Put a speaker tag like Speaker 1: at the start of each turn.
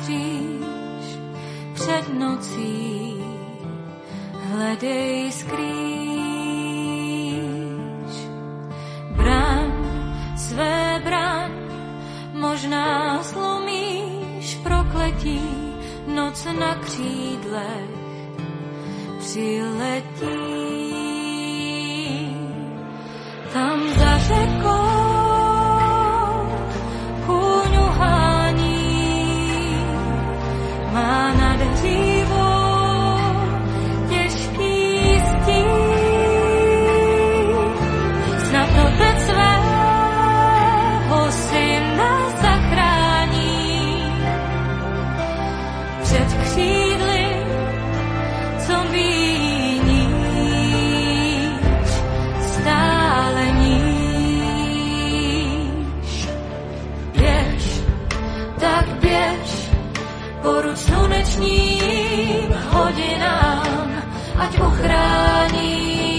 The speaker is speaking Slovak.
Speaker 1: kříž před nocí, hledej skrýž. Braň, možná slomíš prokletí, noc na křídlech přiletí. Tam za řekou kůň uhání, má nad hřívou těžký stín. Snad otec svého syna zachrání před křídly, co míníš, stále níž. Běž, tak běž, poruč slunečním hodinám, ať ochrání